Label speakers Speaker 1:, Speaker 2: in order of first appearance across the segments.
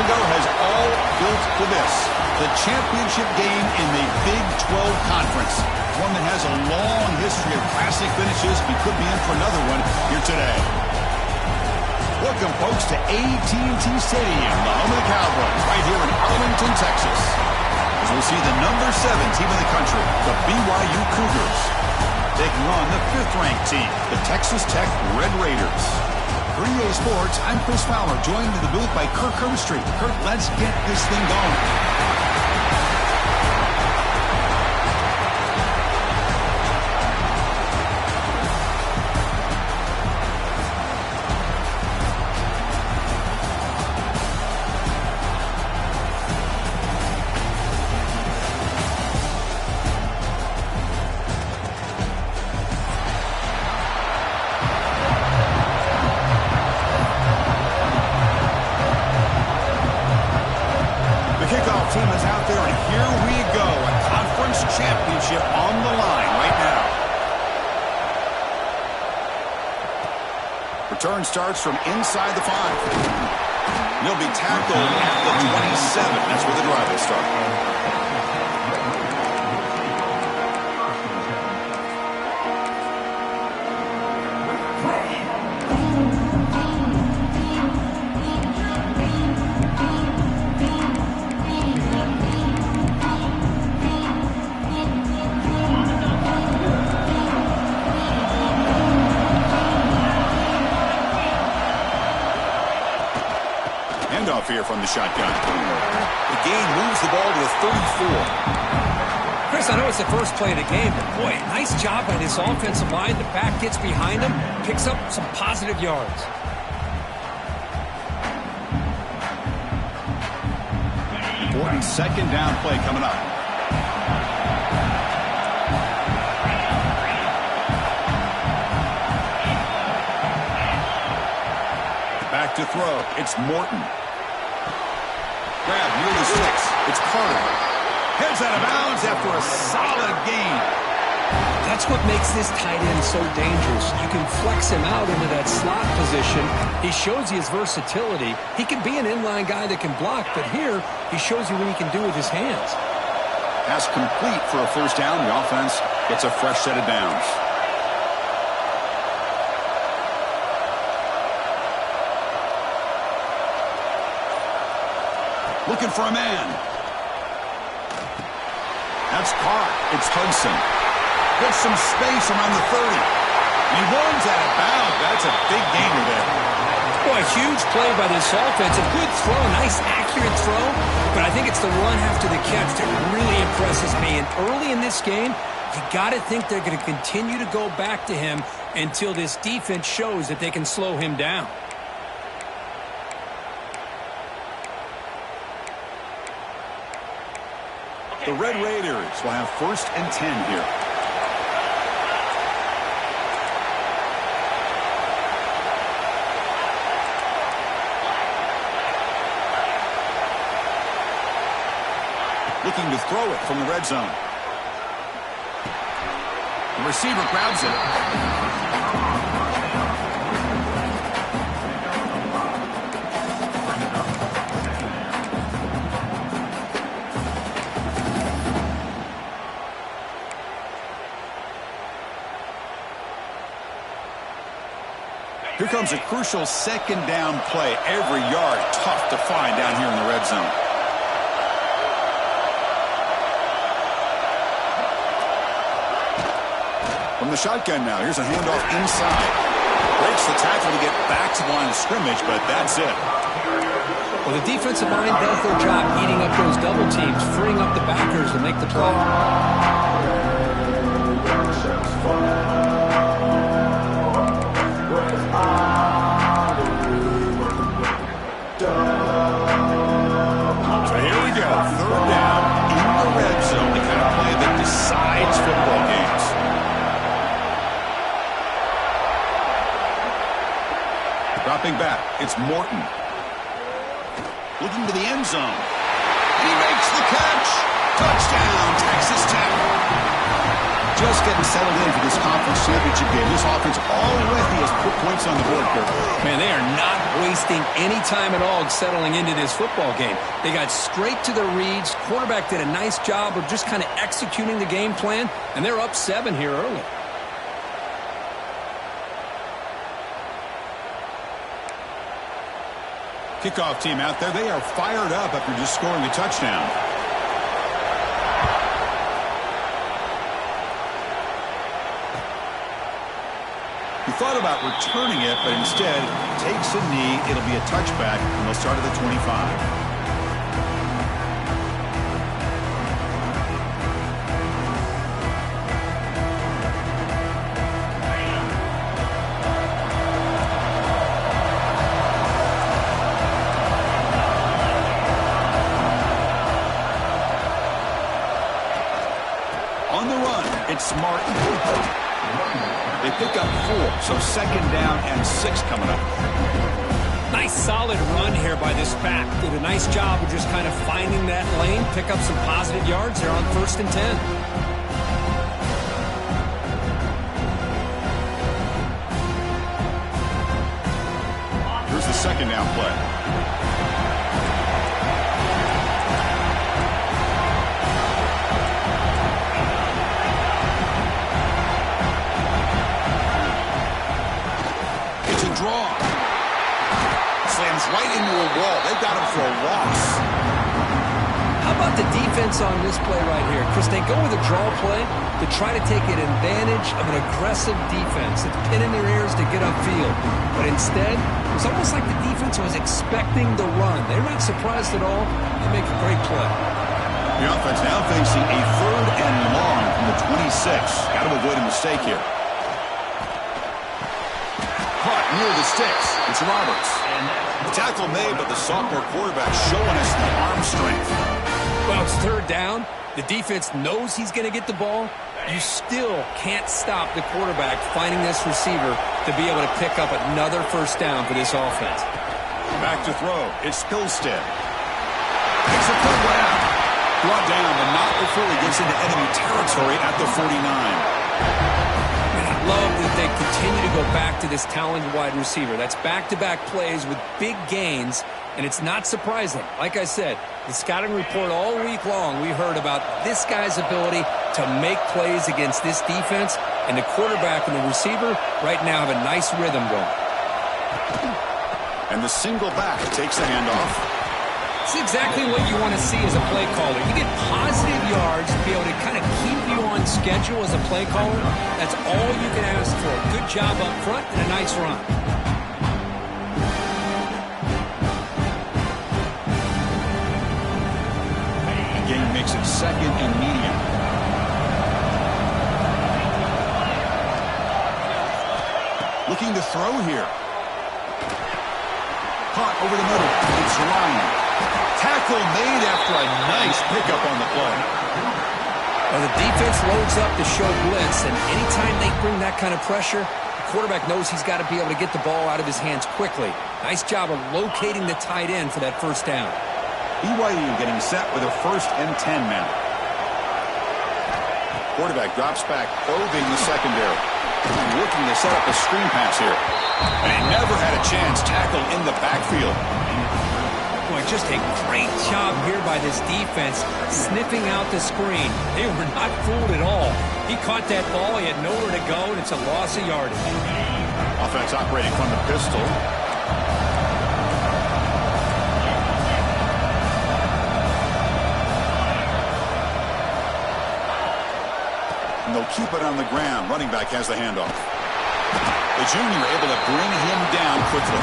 Speaker 1: ago has all built to this. The championship game in the Big 12 Conference. One that has a long history of classic finishes. We could be in for another one here today. Welcome, folks, to AT&T Stadium, the home of the Cowboys, right here in Arlington, Texas. As we'll see the number 7 team in the country, the BYU Cougars, taking on the 5th-ranked team, the Texas Tech Red Raiders. For EA Sports, I'm Chris Fowler, joined in the booth by Kirk Herbstreit. Kirk, let's get this thing going. Team is out there, and here we go. A conference championship on the line right now. Return starts from inside the 5. He'll be tackled at the 27. That's where the drive will start. Here from the shotgun. The gain moves the ball to the 34.
Speaker 2: Chris, I know it's the first play of the game, but boy, nice job by this offensive line. The back gets behind him, picks up some positive yards.
Speaker 1: Important second down play coming up. Back to throw. It's Morton. Grab near the 6. It's Carter. Heads out of bounds after a solid gain.
Speaker 2: That's what makes this tight end so dangerous. You can flex him out into that slot position. He shows you his versatility. He can be an inline guy that can block, but here he shows you what he can do with his hands.
Speaker 1: Pass complete for a first down. The offense gets a fresh set of downs. Looking for a man. That's caught. It's Hudson. Gets some space around the 30. He runs out of bounds. That's a big gainer there.
Speaker 2: Boy, huge play by this offense. A good throw, nice accurate throw. But I think it's the run after the catch that really impresses me. And early in this game, you got to think they're going to continue to go back to him until this defense shows that they can slow him down.
Speaker 1: The Red Raiders will have 1st and 10 here. Looking to throw it from the red zone. The receiver grabs it. Here comes a crucial second down play. Every yard tough to find down here in the red zone. From the shotgun now, here's a handoff inside. Breaks the tackle to get back to the line of scrimmage, but that's it.
Speaker 2: Well, the defensive line does their job eating up those double teams, freeing up the backers to make the play.
Speaker 1: So here we go. 3rd down in the red zone. The kind of play that decides football games. Dropping back. It's Morton. Looking to the end zone. And he makes the catch. Touchdown, Texas Tech. Just getting settled in for this conference championship game. This offense already has put points points on the board, Kirk.
Speaker 2: Man, they are not wasting any time at all settling into this football game. They got straight to the reads. Quarterback did a nice job of just kind of executing the game plan, and they're up 7 here early.
Speaker 1: Kickoff team out there. They are fired up after just scoring a touchdown. He thought about returning it, but instead takes a knee. It'll be a touchback, and they'll start at the 25. On the run, it's Martin. They pick up 4, so second down and 6 coming up.
Speaker 2: Nice solid run here by this back. Did a nice job of just kind of finding that lane, pick up some positive yards there on 1st and 10.
Speaker 1: Here's the second down play. Draw. Slams right into a wall. They got him for a loss.
Speaker 2: How about the defense on this play right here? Chris, they go with a draw play to try to take an advantage of an aggressive defense. It's pinning their ears to get upfield. But instead, it's almost like the defense was expecting the run. They're not surprised at all. They make a great play.
Speaker 1: The offense now facing a 3rd and long from the 26. Got to avoid a mistake here. Near the sticks. It's Roberts. The tackle made, but the sophomore quarterback showing us the arm strength.
Speaker 2: Well, it's 3rd down. The defense knows he's going to get the ball. You still can't stop the quarterback finding this receiver to be able to pick up another 1st down for this offense.
Speaker 1: Back to throw. It's Pilstead. Takes a quick round. Brought down, but not before he gets into enemy territory at the 49.
Speaker 2: Love that they continue to go back to this talented wide receiver. That's back-to-back plays with big gains, and it's not surprising. Like I said, the scouting report all week long, we heard about this guy's ability to make plays against this defense, and the quarterback and the receiver right now have a nice rhythm going.
Speaker 1: And the single back takes the handoff.
Speaker 2: It's exactly what you want to see as a play caller. You get positive yards to be able to kind of keep you on schedule as a play caller. That's all you can ask for. Good job up front and a nice run.
Speaker 1: The game makes it 2nd and medium. Looking to throw here. Caught over the middle. It's Ryan. Tackle made after a nice pickup on the play.
Speaker 2: Well, the defense loads up to show blitz, and anytime they bring that kind of pressure, the quarterback knows he's got to be able to get the ball out of his hands quickly. Nice job of locating the tight end for that 1st down.
Speaker 1: BYU getting set with a 1st and 10 now. Quarterback drops back, probing the secondary. Looking to set up a screen pass here. And he never had a chance. Tackled in the backfield.
Speaker 2: Boy, just a great job here by this defense, sniffing out the screen. They were not fooled at all. He caught that ball, he had nowhere to go, and it's a loss of yardage.
Speaker 1: Offense operating from the pistol. And they'll keep it on the ground. Running back has the handoff. The junior able to bring him down quickly.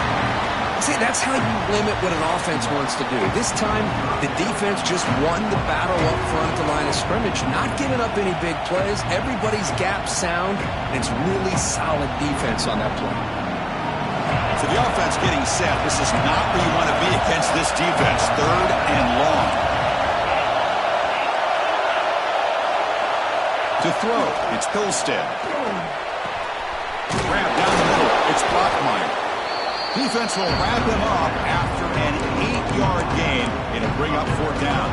Speaker 2: See, that's how you limit what an offense wants to do. This time, the defense just won the battle up front at the line of scrimmage, not giving up any big plays. Everybody's gap sound, and it's really solid defense on that play.
Speaker 1: So the offense getting set. This is not where you want to be against this defense. 3rd and long. To throw, it's Pilstead. Grab down the middle, it's Bachmeier. Defense will wrap him up after an 8-yard gain. It'll bring up 4th down.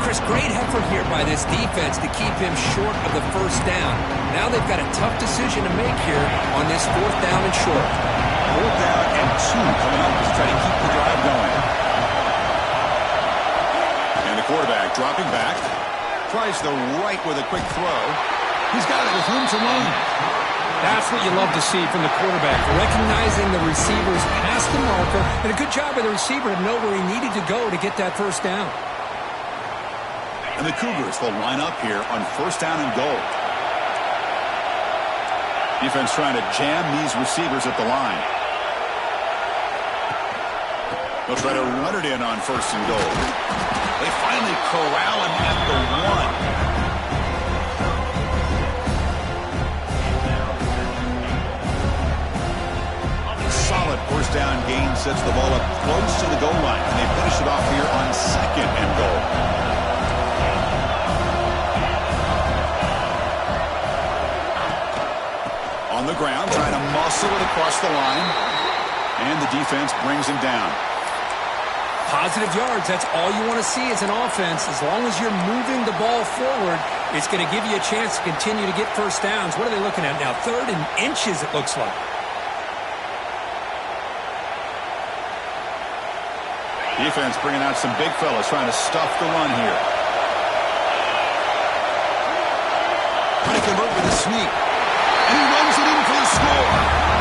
Speaker 2: Chris, great effort here by this defense to keep him short of the first down. Now they've got a tough decision to make here on this 4th down and short.
Speaker 1: 4th down and 2 coming up to try to keep the drive going. And the quarterback dropping back. Tries the right with a quick throw. He's got it with room to run.
Speaker 2: That's what you love to see from the quarterback, recognizing the receivers past the marker, and a good job by the receiver to know where he needed to go to get that first down.
Speaker 1: And the Cougars will line up here on 1st down and goal. Defense trying to jam these receivers at the line. They'll try to run it in on 1st and goal. They finally corral him at the 1. Solid 1st down gain sets the ball up close to the goal line, and they finish it off here on 2nd and goal. On the ground, trying to muscle it across the line, and the defense brings him down.
Speaker 2: Positive yards, that's all you want to see as an offense. As long as you're moving the ball forward, it's going to give you a chance to continue to get first downs. What are they looking at now? 3rd and inches, it looks like.
Speaker 1: Defense bringing out some big fellas trying to stuff the run here. Trying to convert with a sneak. And he runs it in for the score.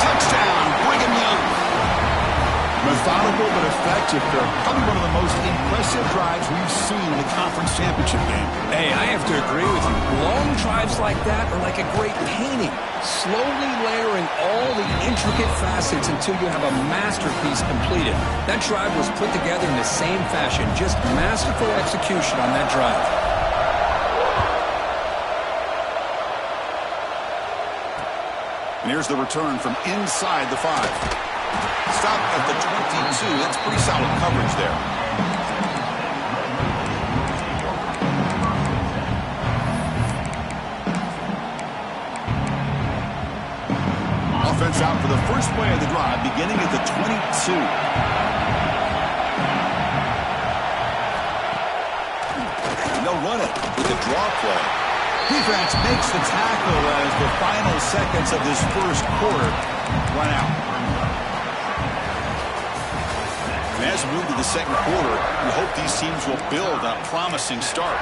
Speaker 1: Touchdown, Brigham Young. Methodical but effective. Probably one of the most impressive drives we've seen in the conference championship game.
Speaker 2: Hey, I have to agree with you. Long drives like that are like a great painting. Slowly layering all the intricate facets until you have a masterpiece completed. That drive was put together in the same fashion. Just masterful execution on that drive.
Speaker 1: And here's the return from inside the 5. Stop at the 22. That's pretty solid coverage there. Offense out for the first play of the drive, beginning at the 22. And they'll run it with the draw play. Defense makes the tackle as the final seconds of this first quarter run out. And as we move to the second quarter, we hope these teams will build on a promising start.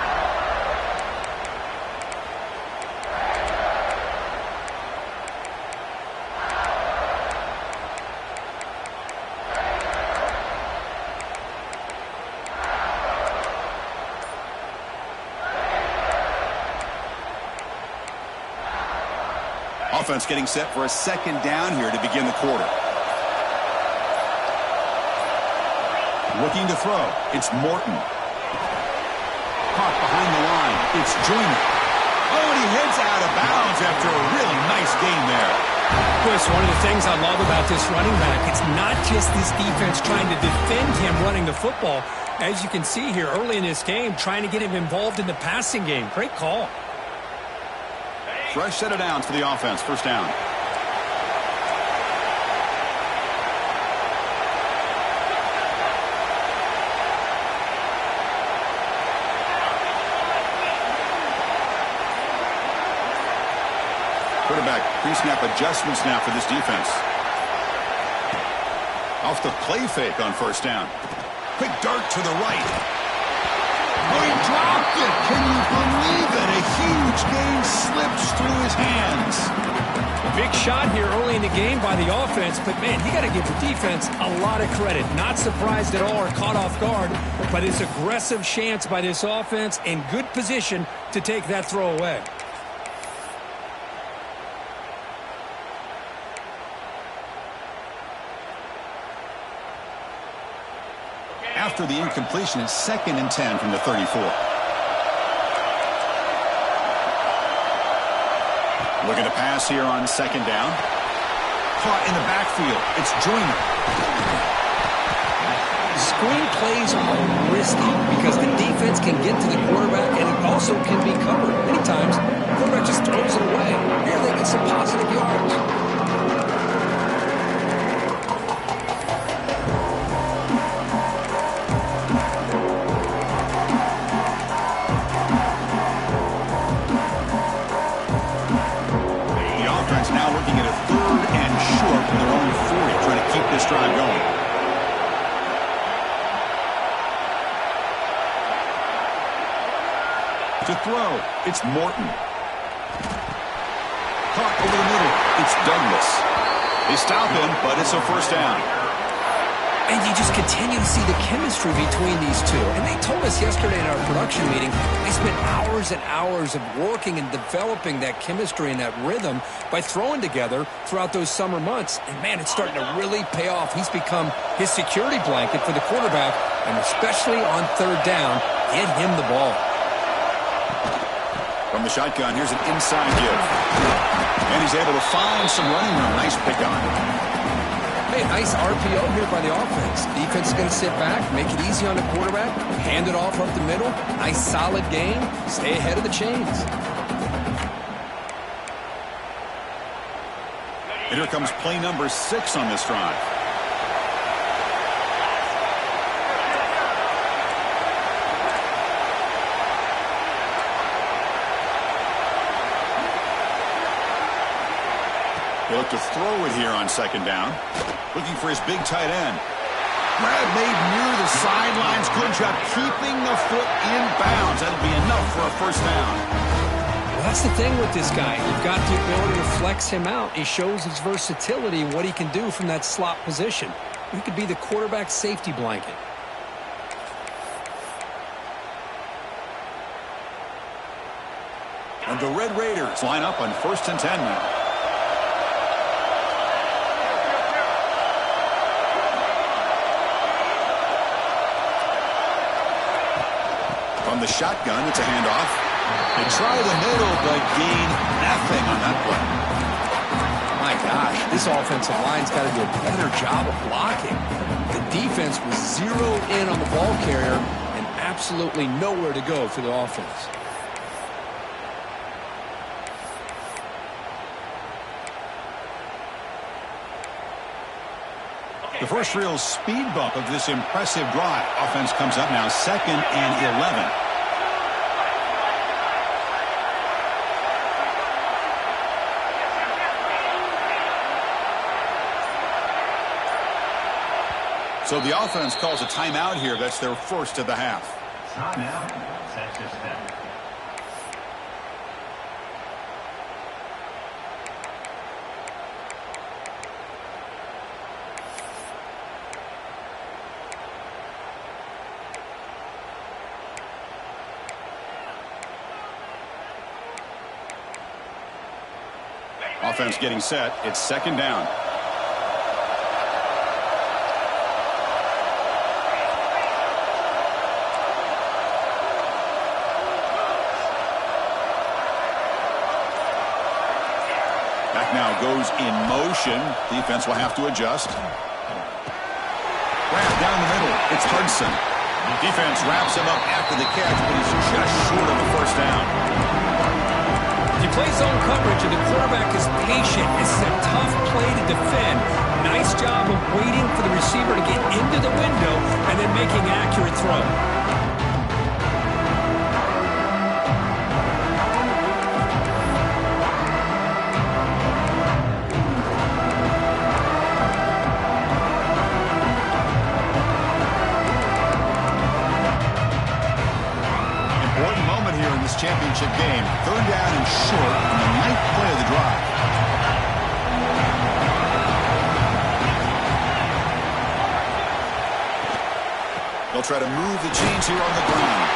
Speaker 1: Offense getting set for a 2nd down here to begin the quarter. Looking to throw. It's Morton. Caught behind the line. It's Joyner. Oh, and he heads out of bounds after a really nice game there.
Speaker 2: Chris, one of the things I love about this running back, it's not just this defense trying to defend him running the football. As you can see here early in this game, trying to get him involved in the passing game. Great call.
Speaker 1: Fresh set of downs for the offense. 1st down. Quarterback pre-snap adjustments now for this defense. Off the play fake on 1st down. Quick dart to the right. Oh, he dropped it. Can you believe it? A huge gain slips through his hands.
Speaker 2: Big shot here early in the game by the offense, but man, you got to give the defense a lot of credit. Not surprised at all or caught off guard, but it's aggressive chance by this offense in good position to take that throw away.
Speaker 1: After the incompletion, it's 2nd and 10 from the 34. Looking to pass here on 2nd down. Caught in the backfield. It's Joyner.
Speaker 2: Screen plays are risky because the defense can get to the quarterback and it also can be covered. Many times, the quarterback just throws it away. Here they get some positive yards.
Speaker 1: To throw, it's Morton. Caught over the middle, it's Douglas. They stop him, but it's a first down.
Speaker 2: And you just continue to see the chemistry between these two. And they told us yesterday in our production meeting, they spent hours and hours of working and developing that chemistry and that rhythm by throwing together throughout those summer months. And, man, it's starting to really pay off. He's become his security blanket for the quarterback, and especially on third down, get him the ball.
Speaker 1: From the shotgun, here's an inside give. And he's able to find some running room. Nice pick on it.
Speaker 2: Hey, nice RPO here by the offense. Defense is going to sit back, make it easy on the quarterback, hand it off up the middle. Nice, solid game. Stay ahead of the chains.
Speaker 1: And here comes play number 6 on this drive. They look to throw it here on second down. Looking for his big tight end. Grab made near the sidelines. Good job keeping the foot in bounds. That'll be enough for a first down.
Speaker 2: Well, that's the thing with this guy. You've got the ability to flex him out. He shows his versatility and what he can do from that slot position. He could be the quarterback safety blanket.
Speaker 1: And the Red Raiders line up on 1st and 10 now. From the shotgun, it's a handoff. They try the middle, but gain nothing on that play.
Speaker 2: My gosh, this offensive line's got to do a better job of blocking. The defense was zeroed in on the ball carrier and absolutely nowhere to go for the offense.
Speaker 1: The first real speed bump of this impressive drive. Offense comes up now 2nd and 11. So the offense calls a timeout here. That's their first of the half.
Speaker 3: Timeout. Texas Tech.
Speaker 1: Offense getting set. It's second down. Back now goes in motion. Defense will have to adjust. Wrap down the middle. It's Hudson. Defense wraps him up after the catch, but he's just short of the first down.
Speaker 2: If you play zone coverage and the quarterback is patient, this is a tough play to defend. Nice job of waiting for the receiver to get into the window and then making an accurate throw.
Speaker 1: Championship game. 3rd down and short on the 9th play of the drive. They'll try to move the chains here on the ground.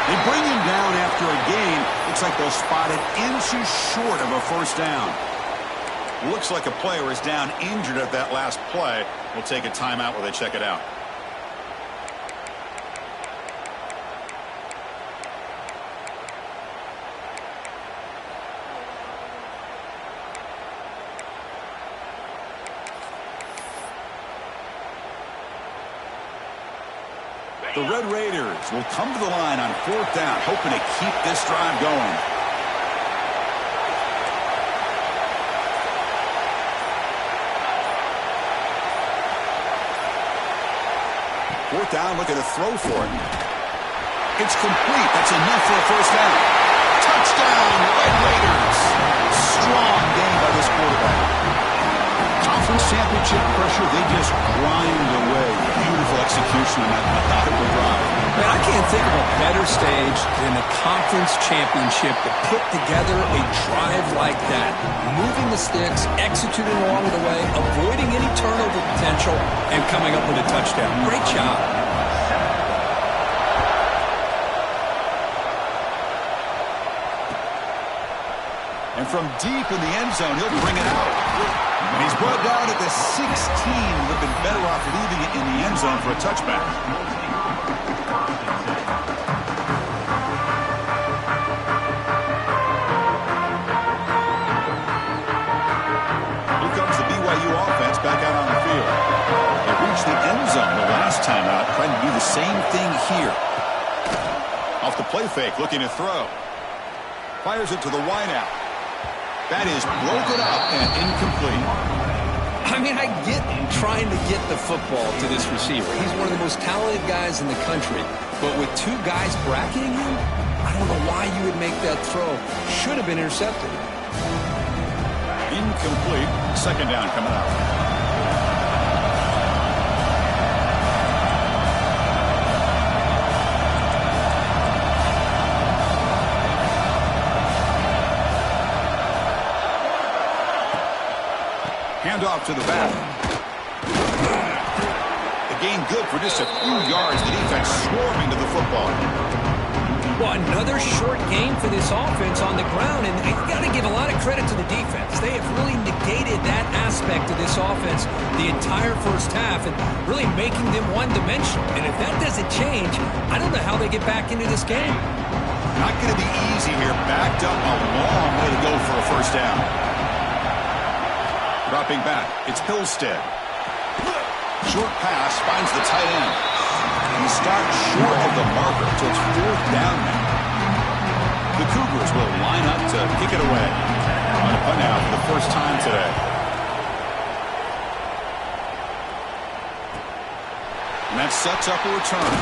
Speaker 1: They bring him down after a gain. Looks like they'll spot it inches short of a first down. Looks like a player is down injured at that last play. We'll take a timeout while they check it out. The Red Raiders will come to the line on 4th down, hoping to keep this drive going. Fourth down, looking to throw for it. It's complete. That's enough for a first down. Touchdown, Red Raiders. Strong game by this quarterback. Conference championship pressure, they just grind away. Beautiful execution on that methodical drive.
Speaker 2: Man, I can't think of a better stage than the conference championship to put together a drive like that. Moving the sticks, executing along the way, avoiding any turnover potential, and coming up with a touchdown. Great job.
Speaker 1: And from deep in the end zone, he'll bring it out. And he's brought down at the 16. Would have been better off leaving it in the end zone for a touchback. Here comes the BYU offense back out on the field. They reached the end zone the last time out, trying to do the same thing here. Off the play fake, looking to throw. Fires it to the wideout. That is broken up and incomplete.
Speaker 2: I mean, I get trying to get the football to this receiver. He's one of the most talented guys in the country. But with two guys bracketing him, I don't know why you would make that throw. Should have been intercepted.
Speaker 1: Incomplete. Second down coming up. Handoff to the back. The gain good for just a few yards. The defense swarming to the football.
Speaker 2: Well, another short game for this offense on the ground, and you got to give a lot of credit to the defense. They have really negated that aspect of this offense the entire first half and really making them one-dimensional. And if that doesn't change, I don't know how they get back into this game.
Speaker 1: Not going to be easy here. Backed up a long way to go for a first down. Dropping back, it's Hillstead. Short pass finds the tight end. He stopped short of the marker, so it's fourth down now. The Cougars will line up to kick it away. On a punt out for the first time today. And that sets up a return.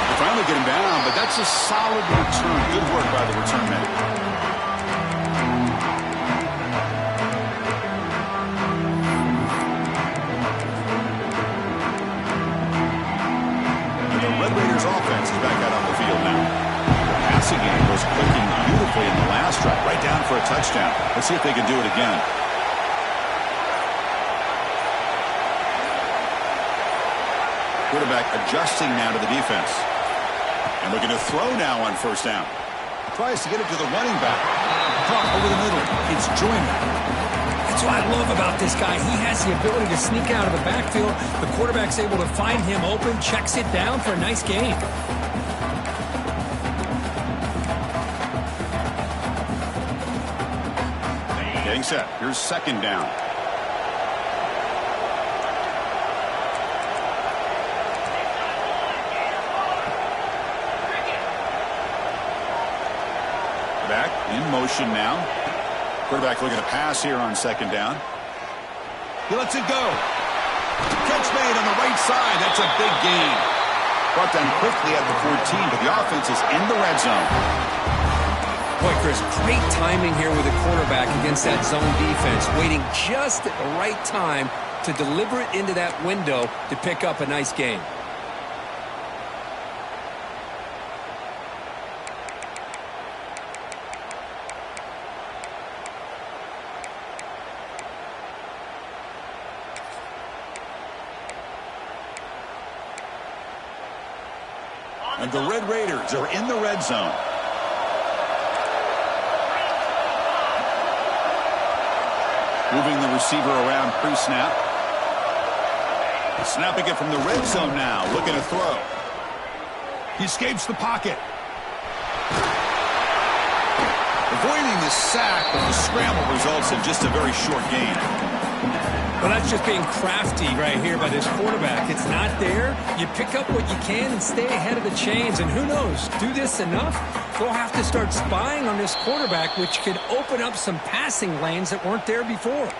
Speaker 1: They finally get him down, but that's a solid return. Good work by the return man. Raiders offense is back out on the field now. The passing game was clicking beautifully in the last drive, right down for a touchdown. Let's see if they can do it again. Quarterback adjusting now to the defense. And looking to throw now on first down. Tries to get it to the running back. Caught over the middle. It's Joyner.
Speaker 2: That's what I love about this guy. He has the ability to sneak out of the backfield. The quarterback's able to find him open, checks it down for a nice gain.
Speaker 1: Getting set. Here's second down. Back in motion now. Quarterback looking to pass here on second down. He lets it go. Catch made on the right side. That's a big gain. Brought down quickly at the 14, but the offense is in the red zone.
Speaker 2: Boy, Chris, great timing here with the quarterback against that zone defense, waiting just at the right time to deliver it into that window to pick up a nice gain.
Speaker 1: And the Red Raiders are in the red zone. Moving the receiver around pre-snap. Snapping it from the red zone now. Looking to throw. He escapes the pocket. Avoiding the sack, but the scramble results in just a very short gain.
Speaker 2: Well, that's just being crafty right here by this quarterback. It's not there. You pick up what you can and stay ahead of the chains. And who knows, do this enough, they'll have to start spying on this quarterback, which could open up some passing lanes that weren't there before.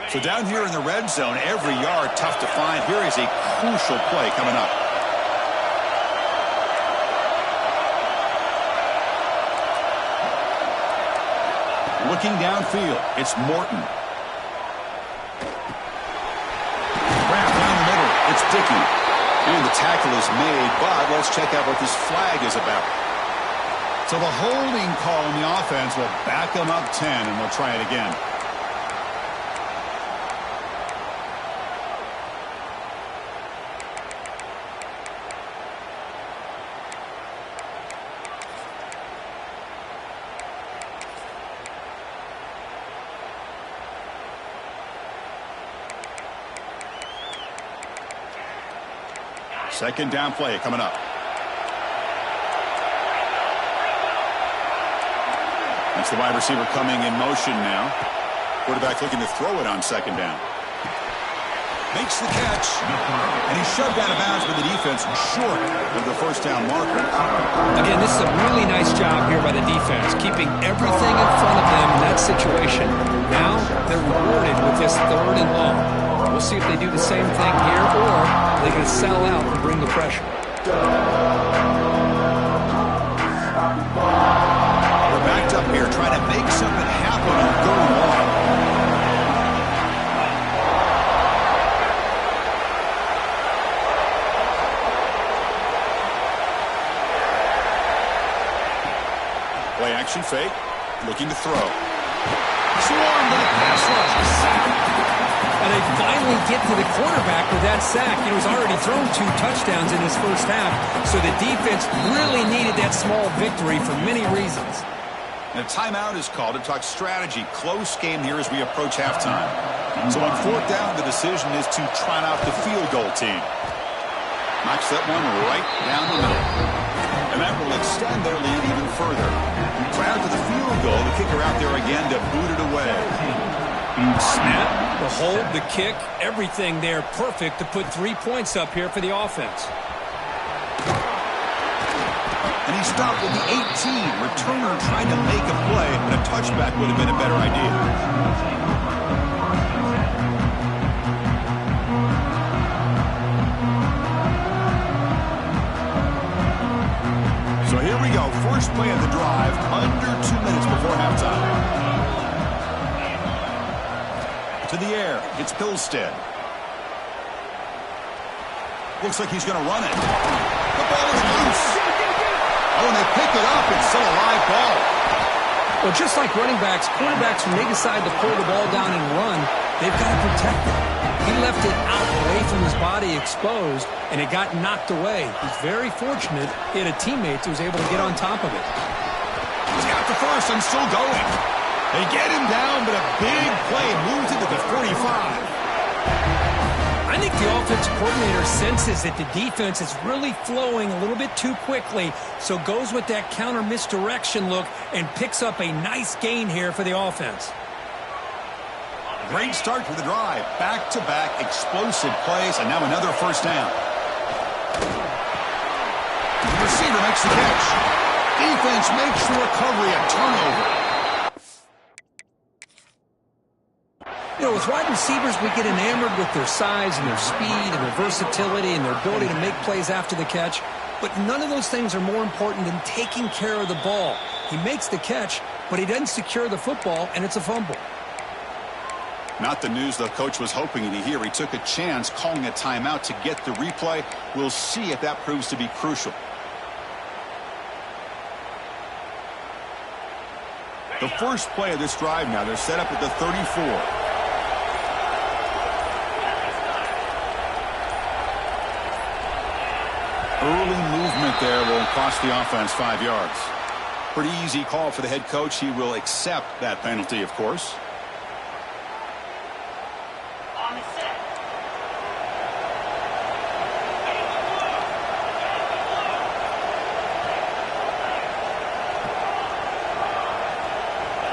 Speaker 1: So down here in the red zone, every yard tough to find. Here is a crucial play coming up. Looking downfield, it's Morton. Wrap down the middle, it's Dickey. And the tackle is made, but let's check out what this flag is about. So the holding call on the offense will back them up 10, and they'll try it again. Second down play coming up. That's the wide receiver coming in motion now. Quarterback looking to throw it on second down. Makes the catch. And he's shoved out of bounds with the defense short of the first down marker.
Speaker 2: Again, this is a really nice job here by the defense, keeping everything in front of them in that situation. Now they're rewarded with this 3rd and long. We'll see if they do the same thing here, or they can sell out and bring the pressure.
Speaker 1: We're backed up here trying to make something happen on 3rd and long. Play action fake, looking to throw. Swarmed to the pass rush.
Speaker 2: And they finally get to the quarterback with that sack. He's already thrown 2 touchdowns in his first half, so the defense really needed that small victory for many reasons.
Speaker 1: And a timeout is called to talk strategy. Close game here as we approach halftime. So on 4th down, the decision is to trot out the field goal team. Knocks that one right down the middle. And that will extend their lead even further. Try out to the field goal, the kicker out there again to boot it away.
Speaker 2: Snap, the hold, the kick, everything there perfect to put 3 points up here for the offense.
Speaker 1: And he stopped with the 18. Returner trying to make a play, and a touchback would have been a better idea. So here we go. First play of the drive, under 2 minutes before halftime. To the air, it's Pilstead. Looks like he's going to run it. The ball is loose. Oh, and they pick it up. It's still a live ball.
Speaker 2: Well, just like running backs, quarterbacks, when they decide to pull the ball down and run, they've got to protect it. He left it out away from his body exposed, and it got knocked away. He's very fortunate he had a teammate who was able to get on top of it.
Speaker 1: He's got the first and still going. They get him down, but a big play moves it to the 45.
Speaker 2: I think the offensive coordinator senses that the defense is really flowing a little bit too quickly, so goes with that counter misdirection look and picks up a nice gain here for the offense.
Speaker 1: Great start to the drive. Back-to-back explosive plays, and now another first down. The receiver makes the catch. Defense makes the recovery, a turnover.
Speaker 2: With wide receivers, we get enamored with their size and their speed and their versatility and their ability to make plays after the catch. But none of those things are more important than taking care of the ball. He makes the catch, but he doesn't secure the football, and it's a fumble.
Speaker 1: Not the news the coach was hoping to hear. He took a chance calling a timeout to get the replay. We'll see if that proves to be crucial. The first play of this drive now, they're set up at the 34. Early movement there will cost the offense 5 yards. Pretty easy call for the head coach. He will accept that penalty, of course.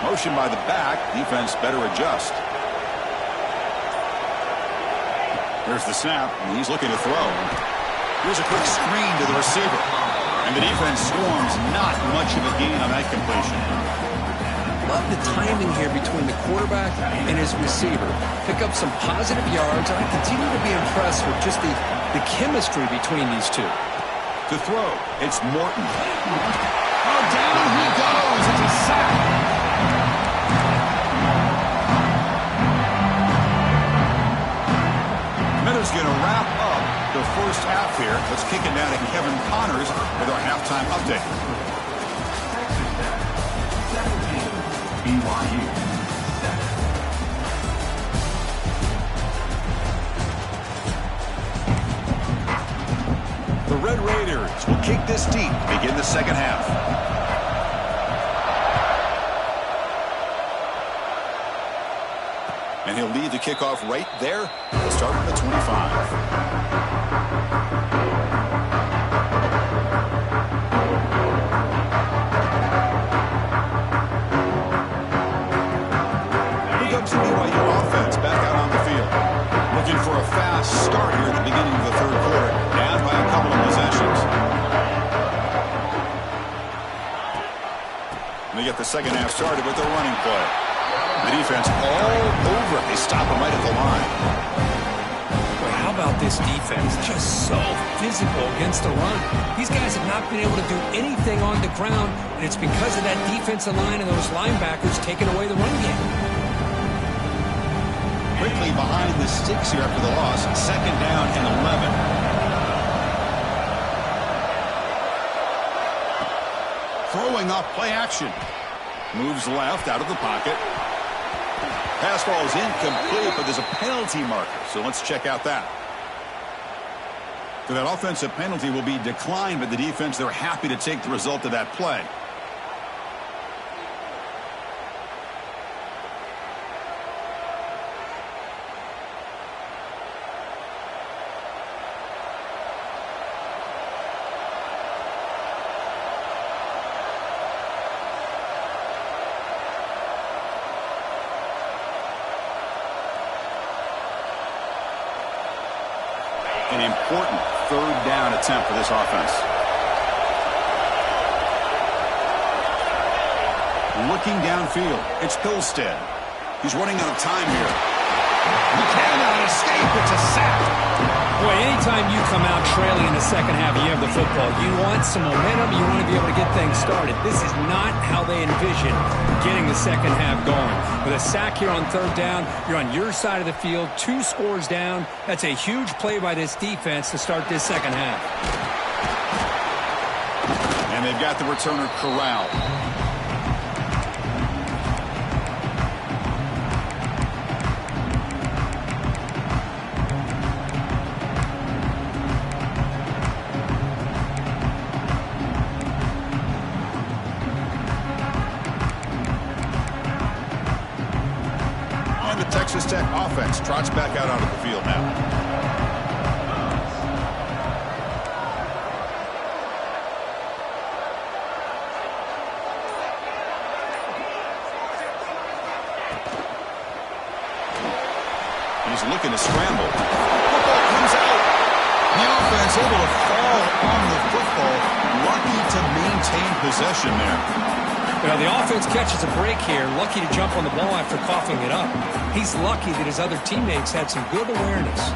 Speaker 1: Motion by the back. Defense better adjust. There's the snap, and he's looking to throw. Here's a quick screen to the receiver. And the defense swarms, not much of a gain on that completion.
Speaker 2: Love the timing here between the quarterback and his receiver. Pick up some positive yards, and I continue to be impressed with just the chemistry between these two.
Speaker 1: To throw, it's Morton. Oh, down he goes. It's a sack. that is going to wrap up the first half here. Let's kick it down to Kevin Connors with our halftime update.
Speaker 3: BYU.
Speaker 1: The Red Raiders will kick this deep to begin the second half. And he'll lead the kickoff right there. He'll start on the 25. Here comes the BYU offense back out on the field. Looking for a fast start here at the beginning of the third quarter. Down by a couple of possessions. And they get the second half started with a running play. The defense all over it. They stop him right at the line.
Speaker 2: Boy, how about this defense? Just so physical against the run. These guys have not been able to do anything on the ground, and it's because of that defensive line and those linebackers taking away the run game.
Speaker 1: Quickly behind the sticks here after the loss. Second down and 11. Throwing off play action. Moves left out of the pocket. Pass ball is incomplete, but there's a penalty marker. So let's check out that. So that offensive penalty will be declined by the defense. They're happy to take the result of that play. An important third down attempt for this offense. Looking downfield, it's Pilstead. He's running out of time here. He cannot escape. It's a sack.
Speaker 2: Boy, anytime you come out trailing in the second half, you have the football. You want some momentum. You want to be able to get things started. This is not how they envision getting the second half going. With a sack here on third down, you're on your side of the field, 2 scores down. That's a huge play by this defense to start this second half.
Speaker 1: And they've got the returner corralled. Texas Tech offense trots back out onto the field now. He's looking to scramble. Football comes out. The offense able to fall on the football. Lucky to maintain possession there.
Speaker 2: You know, the offense catches a break here, lucky to jump on the ball after coughing it up. He's lucky that his other teammates had some good awareness.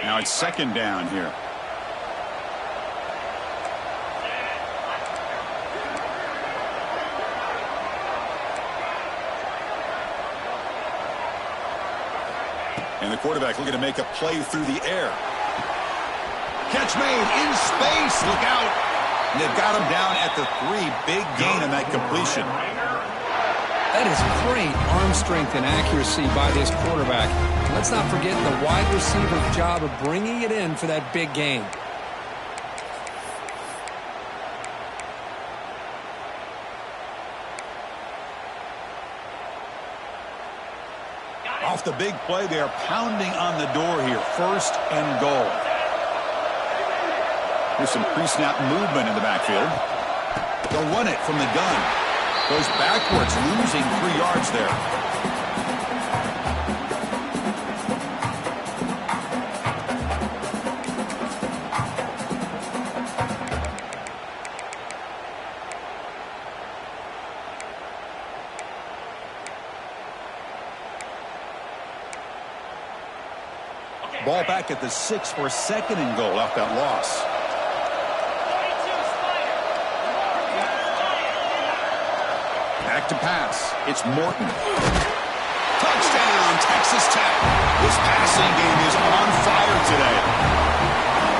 Speaker 1: Now it's second down here. And the quarterback looking to make a play through the air. Catch made in space. Look out. And they've got him down at the 3. Big gain on that completion.
Speaker 2: That is great arm strength and accuracy by this quarterback. Let's not forget the wide receiver's job of bringing it in for that big gain.
Speaker 1: Off the big play, they are pounding on the door here. First and goal. Here's some pre-snap movement in the backfield. They'll run it from the gun. Goes backwards, losing 3 yards there. Ball back at the 6 for second and goal off that loss. Back to pass. It's Morton. Touchdown, Texas Tech. This passing game is on fire today.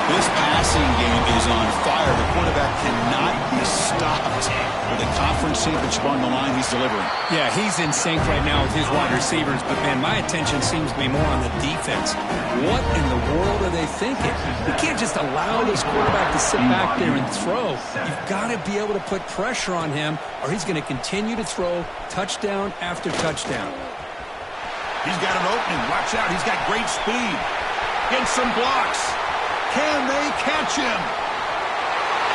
Speaker 1: This passing game is on fire. The quarterback cannot be stopped with a conference championship on the line. He's delivering.
Speaker 2: Yeah, he's in sync right now with his wide receivers, but, man, my attention seems to be more on the defense. What in the world are they thinking? You can't just allow this quarterback to sit back there and throw. You've got to be able to put pressure on him, or he's going to continue to throw touchdown after touchdown.
Speaker 1: He's got an opening. Watch out. He's got great speed. Gets some blocks. Can they catch him?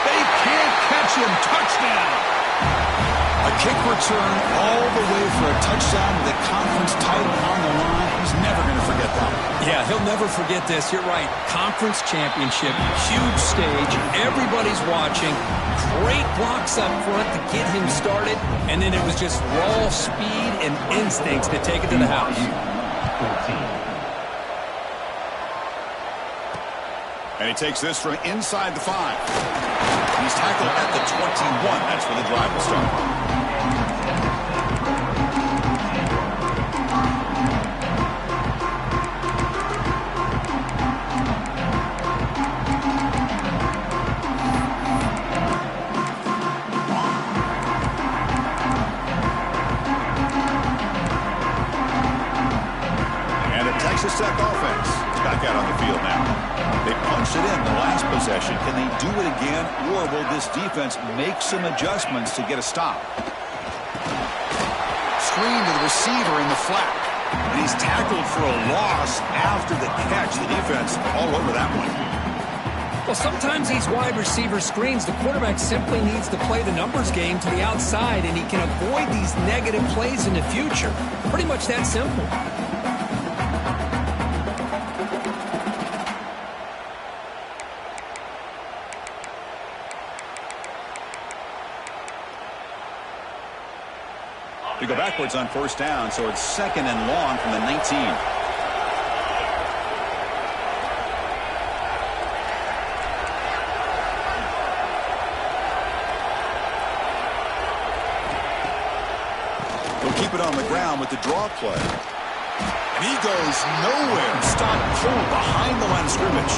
Speaker 1: They can't catch him. Touchdown. A kick return all the way for a touchdown with a conference title on the line. He's never going to forget that.
Speaker 2: Yeah, he'll never forget this. You're right. Conference championship, huge stage. Everybody's watching. Great blocks up front to get him started. And then it was just raw speed and instincts to take it to the house.
Speaker 1: And he takes this from inside the 5. He's tackled at the 21. That's where the drive will start. And a Texas Tech offense is back out on the field now. They punched it in the last possession. Can they do it again, or will this defense make some adjustments to get a stop? Screen to the receiver in the flat. And he's tackled for a loss after the catch. The defense all over that one.
Speaker 2: Well, sometimes these wide receiver screens, the quarterback simply needs to play the numbers game to the outside, and he can avoid these negative plays in the future. Pretty much that simple.
Speaker 1: They go backwards on first down, so it's 2nd and long from the 19. He'll keep it on the ground with the draw play. And he goes nowhere. Stopped cold behind the line of scrimmage.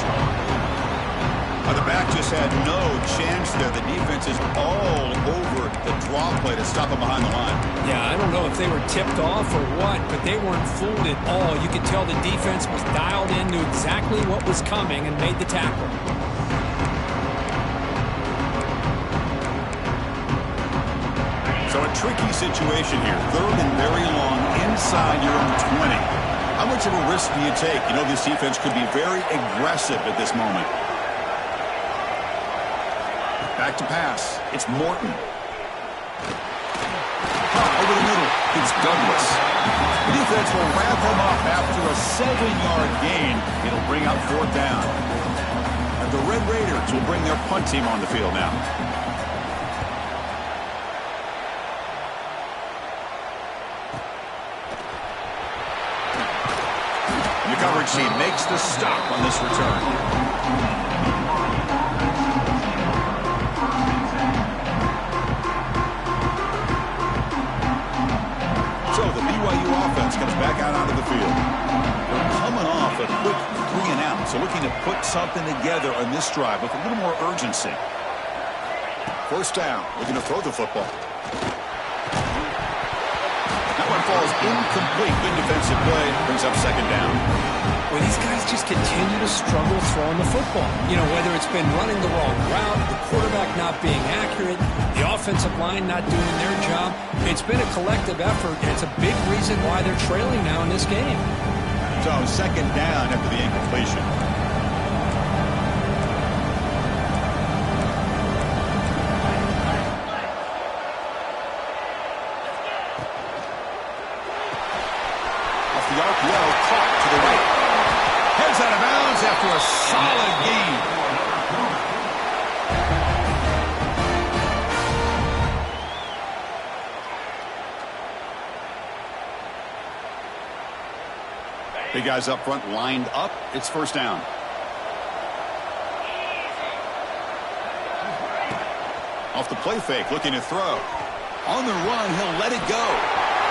Speaker 1: The back just had no chance there. The defense is all over the draw play to stop him behind the line.
Speaker 2: Yeah, I don't know if they were tipped off or what, but they weren't fooled at all. You could tell the defense was dialed in, knew exactly what was coming, and made the tackle.
Speaker 1: So a tricky situation here. 3rd and very long inside your own 20. How much of a risk do you take? You know, this defense could be very aggressive at this moment. Back to pass. It's Morton. Over the middle. It's Douglas. The defense will wrap him up after a 7-yard gain. It'll bring up 4th down. And the Red Raiders will bring their punt team on the field now. The coverage team makes the stop on this return. Offense comes back out onto the field. They're coming off a quick 3-and-out, so looking to put something together on this drive with a little more urgency. First down, looking to throw the football. That one falls incomplete. Good defensive play, brings up 2nd down.
Speaker 2: Well, these guys just continue to struggle throwing the football. You know, whether it's been running the wrong route, the quarterback not being accurate, the offensive line not doing their job. It's been a collective effort, and it's a big reason why they're trailing now in this game.
Speaker 1: So 2nd down after the incompletion. Off the RPO, caught to the right. Heads out of bounds after a solid gain. Big guys up front lined up. It's 1st down. Off the play fake, looking to throw. On the run, he'll let it go.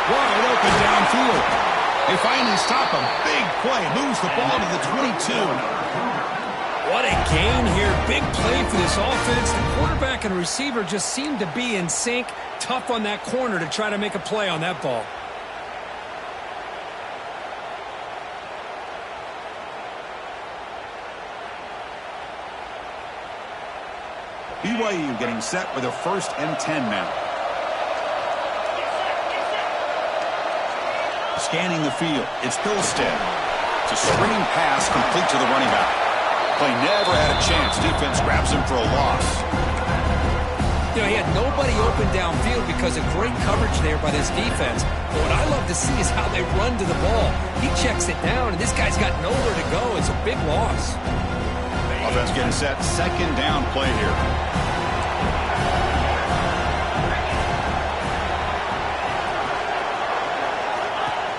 Speaker 4: Wide open downfield.
Speaker 1: They finally stop him. Big play. Moves the ball to the 22.
Speaker 2: What a gain here. Big play for this offense. The quarterback and receiver just seem to be in sync. Tough on that corner to try to make a play on that ball.
Speaker 1: BYU getting set with a 1st and 10 now. Scanning the field. It's Pilstead. It's a screen pass complete to the running back. Play never had a chance. Defense grabs him for a loss.
Speaker 2: You know, he had nobody open downfield because of great coverage there by this defense. But what I love to see is how they run to the ball. He checks it down, and this guy's got nowhere to go. It's a big loss.
Speaker 1: Offense getting set. 2nd down play here.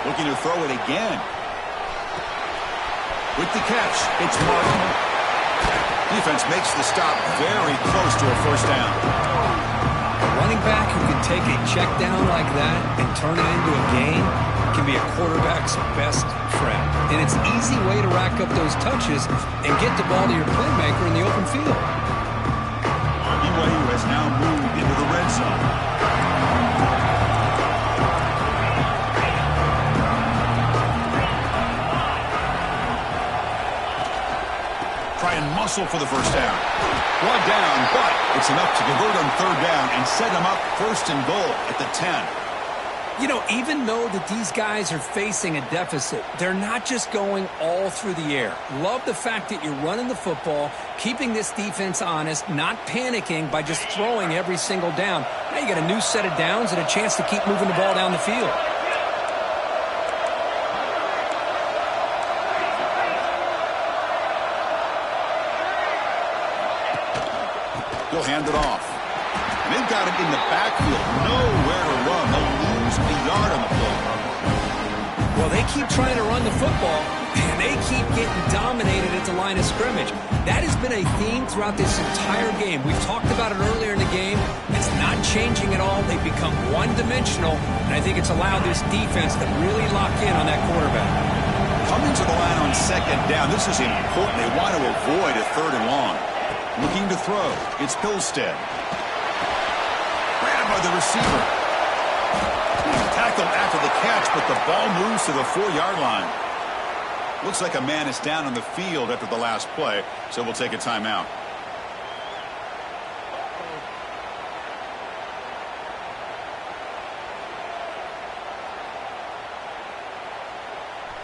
Speaker 1: Looking to throw it again. With the catch, it's Martin. Defense makes the stop very close to a 1st down.
Speaker 2: A running back who can take a check down like that and turn it into a gain can be a quarterback's best friend. And it's an easy way to rack up those touches and get the ball to your playmaker in the open field.
Speaker 1: BYU has now moved into the red zone. Try and muscle for the 1st down. 1 down, but it's enough to convert on 3rd down and set them up 1st and goal at the 10.
Speaker 2: You know, even though that these guys are facing a deficit, they're not just going all through the air. Love the fact that you're running the football, keeping this defense honest, not panicking by just throwing every single down. Now you got a new set of downs and a chance to keep moving the ball down the field.
Speaker 1: He'll hand it off. And they've got it in the backfield. Nowhere to run. They'll lose a yard on the play.
Speaker 2: Well, they keep trying to run the football, and they keep getting dominated at the line of scrimmage. That has been a theme throughout this entire game. We've talked about it earlier in the game. It's not changing at all. They've become one-dimensional, and I think it's allowed this defense to really lock in on that quarterback.
Speaker 1: Coming to the line on 2nd down. This is important. They want to avoid a 3rd and long. Looking to throw. It's Pilstead. Grabbed by the receiver. Tackled after the catch, but the ball moves to the 4-yard line. Looks like a man is down on the field after the last play, so we'll take a timeout.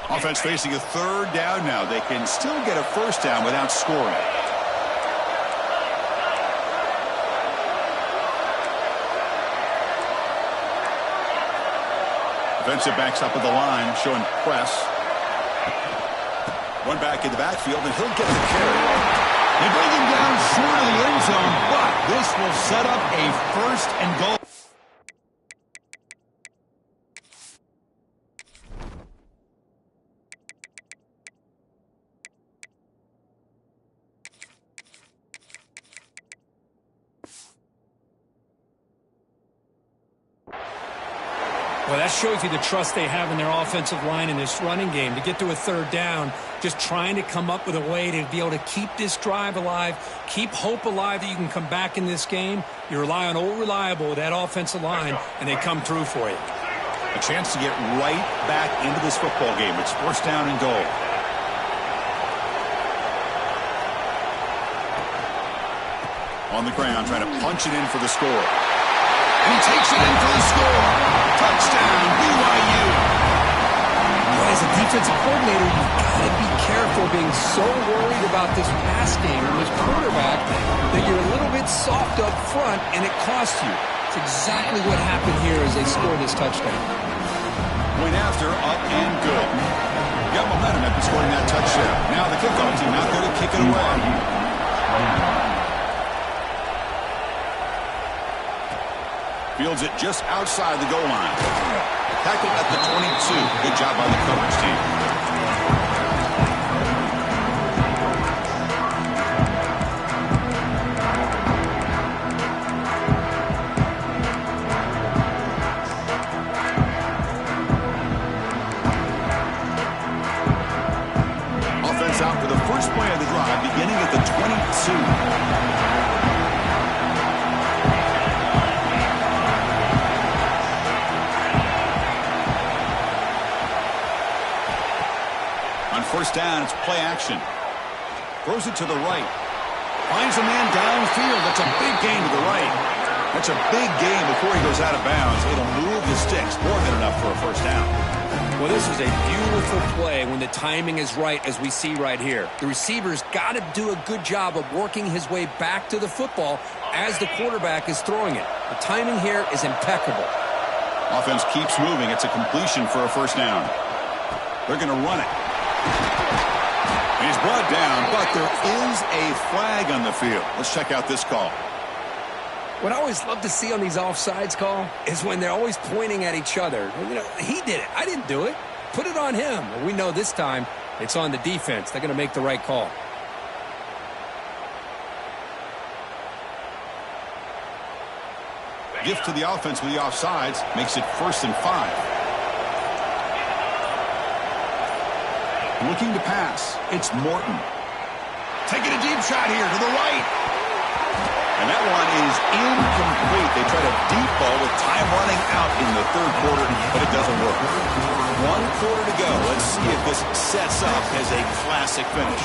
Speaker 1: Offense facing a 3rd down now. They can still get a 1st down without scoring. Defensive backs up at the line, showing press. One back in the backfield, and he'll get the carry. They bring him down short of the end zone, but this will set up a 1st and goal.
Speaker 2: Well, that shows you the trust they have in their offensive line in this running game. To get to a 3rd down, just trying to come up with a way to be able to keep this drive alive, keep hope alive that you can come back in this game. You rely on Old Reliable with that offensive line, and they come through for you.
Speaker 1: A chance to get right back into this football game. It's 1st down and goal. On the ground, trying to punch it in for the score. And he takes it in for the score. Touchdown, BYU.
Speaker 2: As a defensive coordinator, you've got to be careful being so worried about this pass game and this quarterback that you're a little bit soft up front and it costs you. It's exactly what happened here as they score this touchdown.
Speaker 1: Went after, up and good. Got momentum after scoring that touchdown. Now the kickoff team out there to kick it away. Fields it just outside the goal line. Tackled at the 22. Good job by the coverage team. first down. It's play action. Throws it to the right. Finds a man downfield. That's a big gain to the right. That's a big gain before he goes out of bounds. It'll move the sticks. More than enough for a first down.
Speaker 2: Well, this is a beautiful play when the timing is right, as we see right here. The receiver's got to do a good job of working his way back to the football as the quarterback is throwing it. The timing here is impeccable.
Speaker 1: Offense keeps moving. It's a completion for a first down. They're going to run it. He's brought down, but there is a flag on the field. Let's check out this call.
Speaker 2: What I always love to see on these offsides call is when they're always pointing at each other. You know, he did it. I didn't do it. Put it on him. Well, we know this time it's on the defense. They're going to make the right call.
Speaker 1: Gift to the offense with the offsides makes it 1st and 5. Looking to pass. It's Morton. Taking a deep shot here to the right. And that one is incomplete. They tried a deep ball with time running out in the third quarter, but it doesn't work. 1 quarter to go. Let's see if this sets up as a classic finish.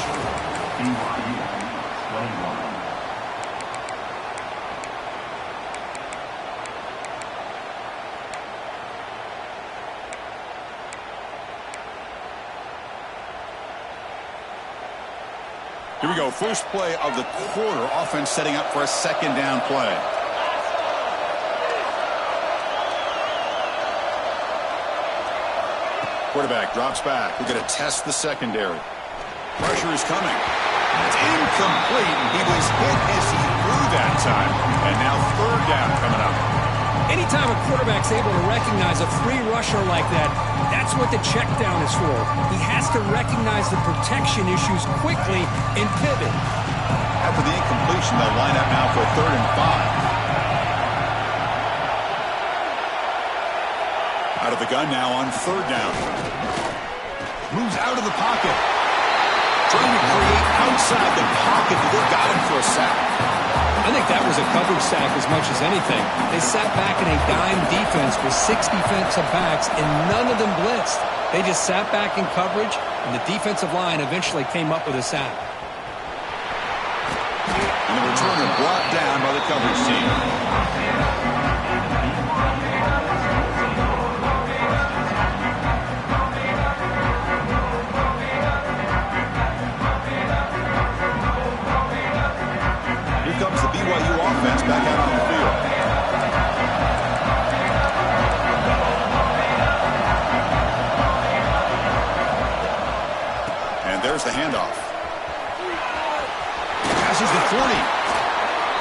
Speaker 1: Here we go. First play of the quarter. Offense setting up for a second down play. Quarterback drops back. We're going to test the secondary. Pressure is coming. It's incomplete. He was hit as he threw that time. And now third down coming up.
Speaker 2: Anytime a quarterback's able to recognize a free rusher like that, that's what the check down is for. He has to recognize the protection issues quickly and pivot.
Speaker 1: After the incompletion, they'll line up now for 3rd and 5. Out of the gun now on 3rd down. Moves out of the pocket. Trying to create outside the pocket, but they got him for a sack.
Speaker 2: I think that was a coverage sack as much as anything. They sat back in a dime defense with 6 defensive backs, and none of them blitzed. They just sat back in coverage, and the defensive line eventually came up with a sack.
Speaker 1: And the returner brought down by the coverage team. Comes the BYU offense back out on the field. And there's the handoff. Passes the 40.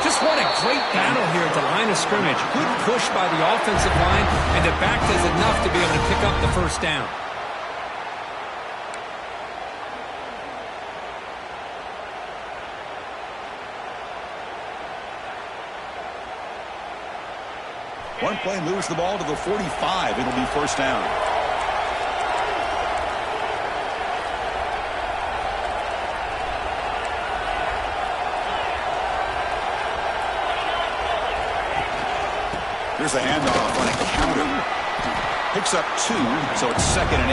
Speaker 2: Just what a great battle here at the line of scrimmage. Good push by the offensive line, and the back does enough to be able to pick up the first down.
Speaker 1: One play moves the ball to the 45. It'll be first down. Here's the handoff on a counter. Picks up 2, so it's 2nd and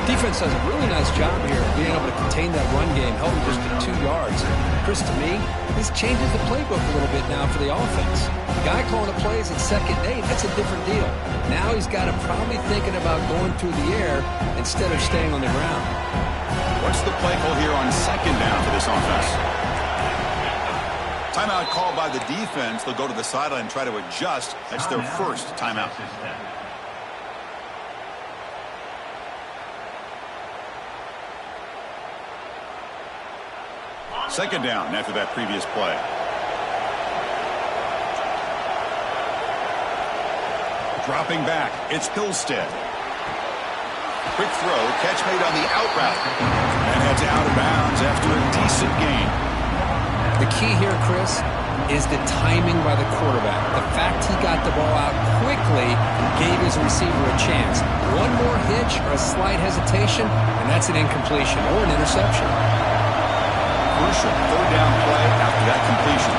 Speaker 1: 8.
Speaker 2: Defense does a really nice job here of being able to contain that run game, held him just to 2 yards. Chris, to me, this changes the playbook a little bit now for the offense. The guy calling the plays at 2nd and 8, that's a different deal. Now he's got to probably thinking about going through the air instead of staying on the ground.
Speaker 1: What's the play call here on 2nd down for this offense? Timeout called by the defense. They'll go to the sideline and try to adjust. That's their first timeout. Second down after that previous play. Dropping back, it's Hillstead. Quick throw, catch made on the out route. And heads out of bounds after a decent gain.
Speaker 2: The key here, Chris, is the timing by the quarterback. The fact he got the ball out quickly gave his receiver a chance. One more hitch or a slight hesitation, and that's an incompletion or an interception.
Speaker 1: Crucial 3rd down play after that completion.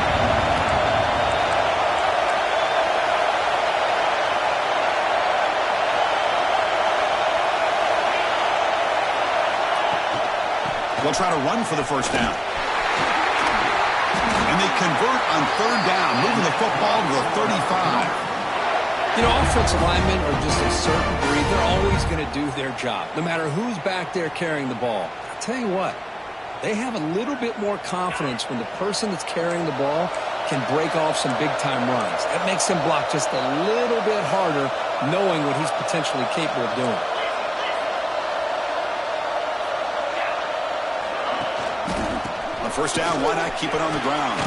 Speaker 1: They'll try to run for the first down. And they convert on third down, moving the football to the 35.
Speaker 2: You know, offensive linemen are just a certain breed. They're always going to do their job, no matter who's back there carrying the ball. I'll tell you what, they have a little bit more confidence when the person that's carrying the ball can break off some big-time runs. That makes him block just a little bit harder, knowing what he's potentially capable of doing.
Speaker 1: On first down, why not keep it on the ground?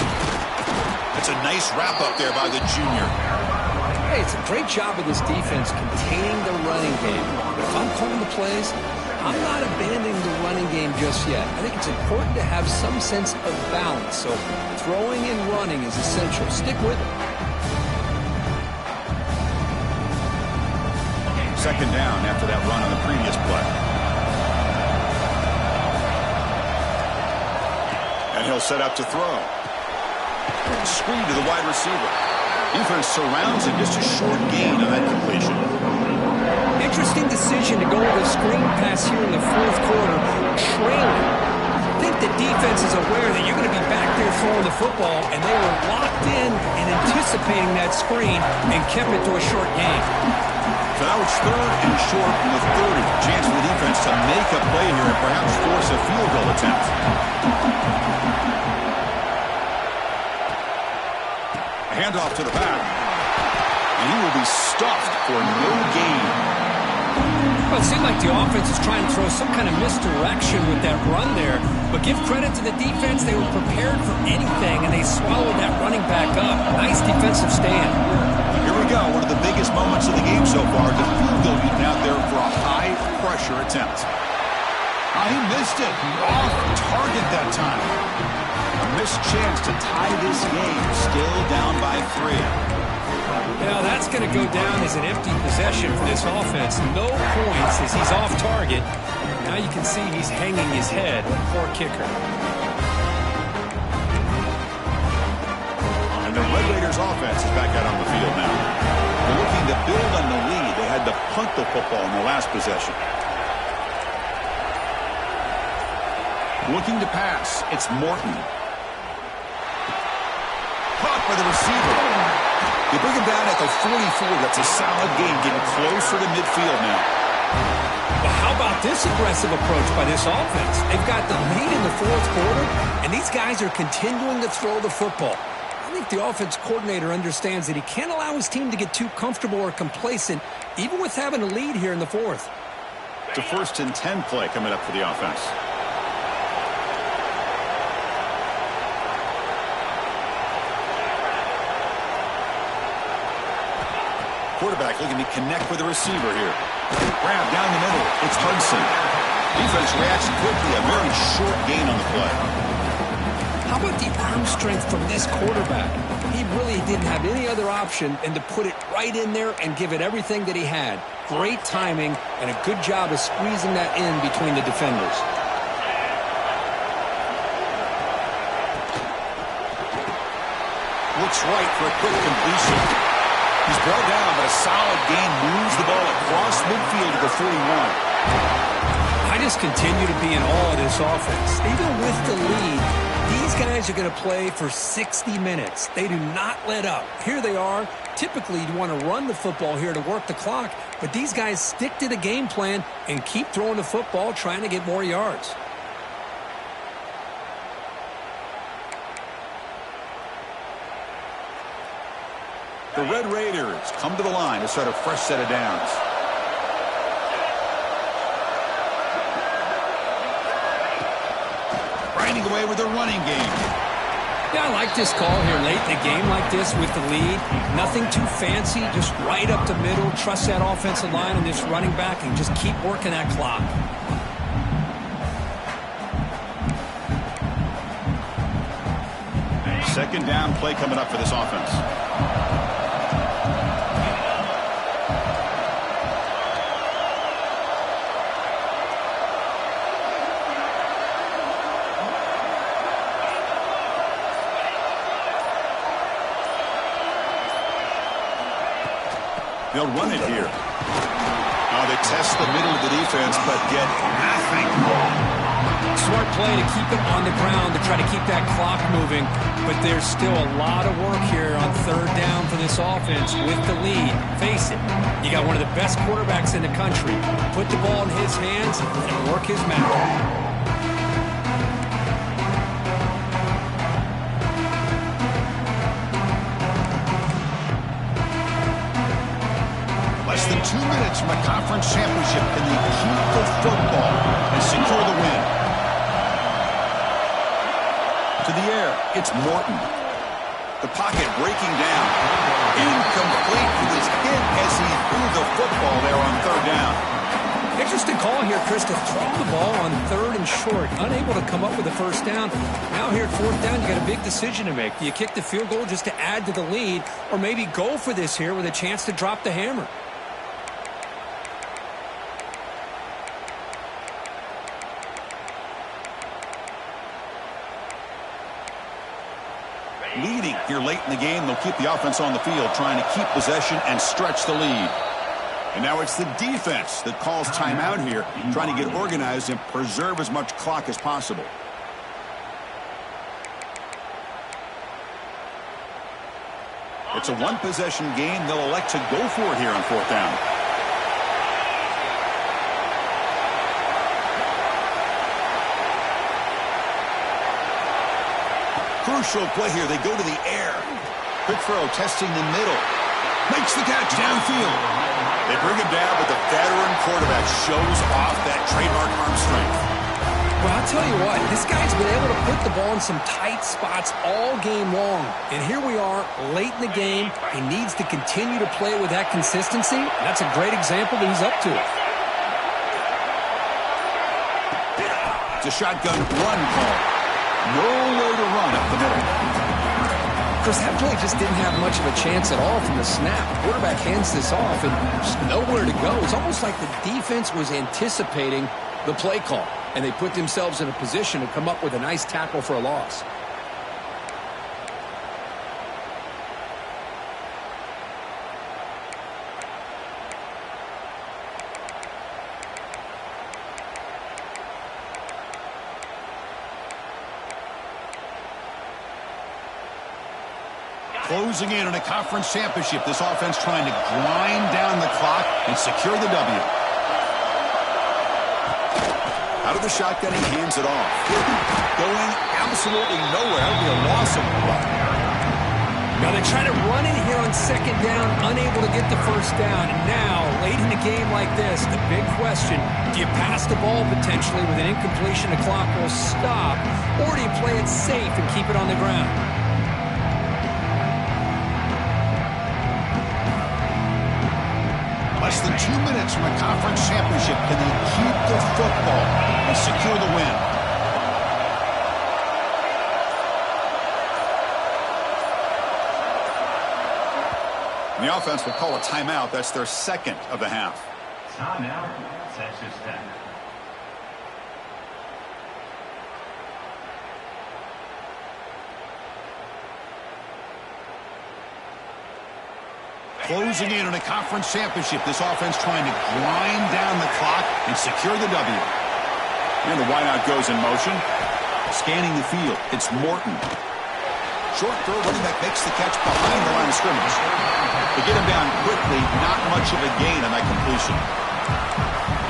Speaker 1: It's a nice wrap-up there by the junior.
Speaker 2: Hey, it's a great job of this defense containing the running game. If I'm calling the plays, I'm not abandoning the running game just yet. I think it's important to have some sense of balance. So throwing and running is essential. Stick with it.
Speaker 1: Second down after that run on the previous play. And he'll set up to throw. Screen to the wide receiver. Defense surrounds him. Just a short gain on that completion.
Speaker 2: Interesting decision to go with a screen pass here in the fourth quarter, trailing. I think the defense is aware that you're going to be back there throwing the football, and they were locked in and anticipating that screen and kept it to a short gain.
Speaker 1: So now it's third and short from the 30. Chance for the defense to make a play here and perhaps force a field goal attempt. Handoff to the back. And he will be stuffed for no gain.
Speaker 2: Well, it seemed like the offense is trying to throw some kind of misdirection with that run there. But give credit to the defense. They were prepared for anything, and they swallowed that running back up. Nice defensive stand.
Speaker 1: Here we go. One of the biggest moments of the game so far. The field goal unit out there for a high-pressure attempt. He missed it. Off target that time. A missed chance to tie this game. Still down by 3.
Speaker 2: Now that's going to go down as an empty possession for this offense. No points as he's off target. Now you can see he's hanging his head. Poor kicker.
Speaker 1: And the Red Raiders offense is back out on the field now. They're looking to build on the lead. They had to punt the football in the last possession. Looking to pass. It's Morton. Caught by the receiver. They bring him down at the 44. That's a solid gain, getting closer to midfield now.
Speaker 2: Well, how about this aggressive approach by this offense? They've got the lead in the fourth quarter, and these guys are continuing to throw the football. I think the offense coordinator understands that he can't allow his team to get too comfortable or complacent, even with having a lead here in the fourth.
Speaker 1: It's a 1st and 10 play coming up for the offense. Quarterback looking to connect with the receiver here. Grab down the middle. It's Hudson. Defense reacts quickly. A very short gain on the play.
Speaker 2: How about the arm strength from this quarterback? He really didn't have any other option than to put it right in there and give it everything that he had. Great timing and a good job of squeezing that in between the defenders.
Speaker 1: Looks right for a quick completion. He's brought down, but a solid gain moves the ball across midfield to the 41.
Speaker 2: I just continue to be in awe of this offense. Even with the lead, these guys are going to play for 60 minutes. They do not let up. Here they are. Typically, you want to run the football here to work the clock, but these guys stick to the game plan and keep throwing the football, trying to get more yards.
Speaker 1: The Red Raiders come to the line to start a fresh set of downs. Grinding away with their running game.
Speaker 2: Yeah, I like this call here late in the game like this with the lead. Nothing too fancy, just right up the middle. Trust that offensive line and this running back and just keep working that clock.
Speaker 1: Second down play coming up for this offense. They'll run it here. Oh, they test the middle of the defense, but get nothing.
Speaker 2: Smart play to keep it on the ground to try to keep that clock moving. But there's still a lot of work here on third down for this offense with the lead. Face it, you got one of the best quarterbacks in the country. Put the ball in his hands and work his magic.
Speaker 1: Less than 2 minutes from a conference championship. Can they keep the football and secure the win? To the air, it's Morton. The pocket breaking down. Incomplete. He was hit as he threw the football there on third down.
Speaker 2: Interesting call here, Chris, to throw the ball on third and short. Unable to come up with a first down. Now here at fourth down, you got a big decision to make. Do you kick the field goal just to add to the lead, or maybe go for this here with a chance to drop the hammer?
Speaker 1: Leading here late in the game, they'll keep the offense on the field, trying to keep possession and stretch the lead. And now it's the defense that calls timeout here, trying to get organized and preserve as much clock as possible. It's a one-possession game. They'll elect to go for it here on fourth down. Crucial play here. They go to the air. Quick throw, testing the middle. Makes the catch downfield. They bring him down, but the veteran quarterback shows off that trademark arm strength.
Speaker 2: Well, I'll tell you what, this guy's been able to put the ball in some tight spots all game long. And here we are, late in the game. He needs to continue to play with that consistency. That's a great example that he's up to it.
Speaker 1: It's a shotgun run call. Nowhere to run up the middle.
Speaker 2: Chris, that play just didn't have much of a chance at all from the snap. The quarterback hands this off and just nowhere to go. It's almost like the defense was anticipating the play call, and they put themselves in a position to come up with a nice tackle for a loss.
Speaker 1: Closing in on a conference championship, this offense trying to grind down the clock and secure the W. Out of the shotgun, he hands it off. Going absolutely nowhere. That would be a loss of one.
Speaker 2: Now they try to run in here on second down, unable to get the first down. And now, late in a game like this, the big question, do you pass the ball potentially with an incompletion? The clock will stop, or do you play it safe and keep it on the ground?
Speaker 1: Less than 2 minutes from a conference championship. Can they keep the football and secure the win? And the offense will call a timeout. That's their second of the half.
Speaker 3: Timeout, Texas Tech.
Speaker 1: Closing in on a conference championship. This offense trying to grind down the clock and secure the W. And the wideout goes in motion. Scanning the field. It's Morton. Short throw, running back makes the catch behind the line of scrimmage. They get him down quickly. Not much of a gain on that completion.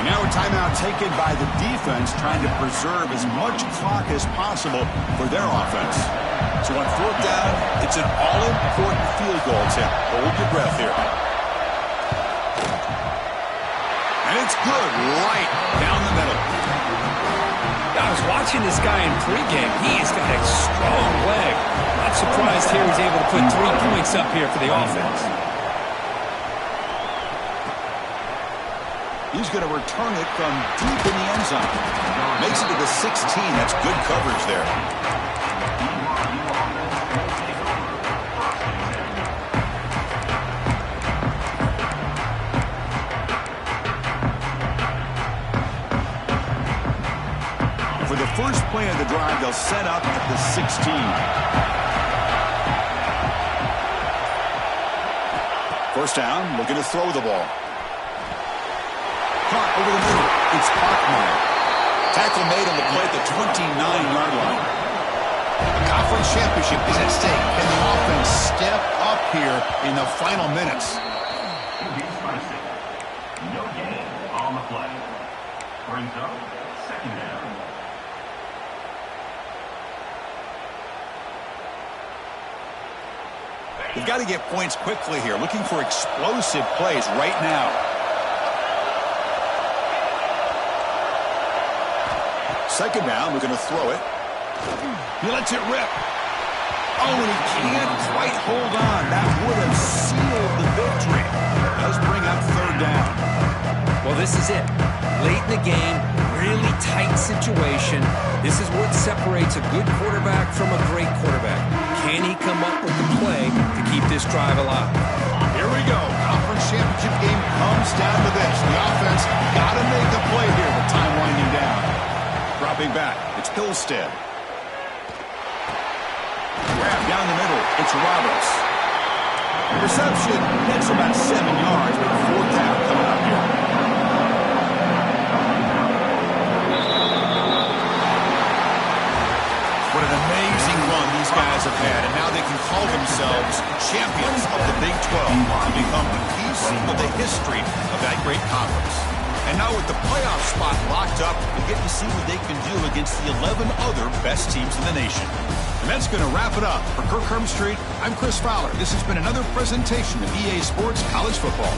Speaker 1: And now a timeout taken by the defense, trying to preserve as much clock as possible for their offense. So on fourth down, it's an all-important field goal attempt. Hold your breath here. And it's good right down the middle.
Speaker 2: I was watching this guy in pregame. He's got a strong leg. Not surprised here he's able to put 3 points up here for the offense.
Speaker 1: He's going to return it from deep in the end zone. Makes it to the 16. That's good coverage there. For the first play of the drive, they'll set up at the 16. First down, looking to throw the ball. Caught over the middle. It's Bachmeier. Tackle made on the play at the 29-yard line. The conference championship is at stake. Can the offense step up here in the final minutes?
Speaker 3: No gain on the play. Brings up second down.
Speaker 1: We've got to get points quickly here. Looking for explosive plays right now. Second down, we're going to throw it. He lets it rip. Oh, and he can't quite hold on. That would have sealed the victory. Does bring up third down.
Speaker 2: Well, this is it. Late in the game, really tight situation. This is what separates a good quarterback from a great quarterback. Can he come up with the play to keep this drive alive?
Speaker 1: Here we go. Conference championship game comes down to this. The offense got to make a play here with time winding down. Dropping back, it's Hillstead. Grab down the middle, it's Roberts. Reception, that's about 7 yards, but fourth down coming up here. What an amazing run these guys have had, and now they can call themselves champions of the Big 12 to become a piece of the history of that great conference. And now with the playoff spot locked up, we get to see what they can do against the 11 other best teams in the nation. And that's going to wrap it up. For Kirk Herbstreit, I'm Chris Fowler. This has been another presentation of EA Sports College Football.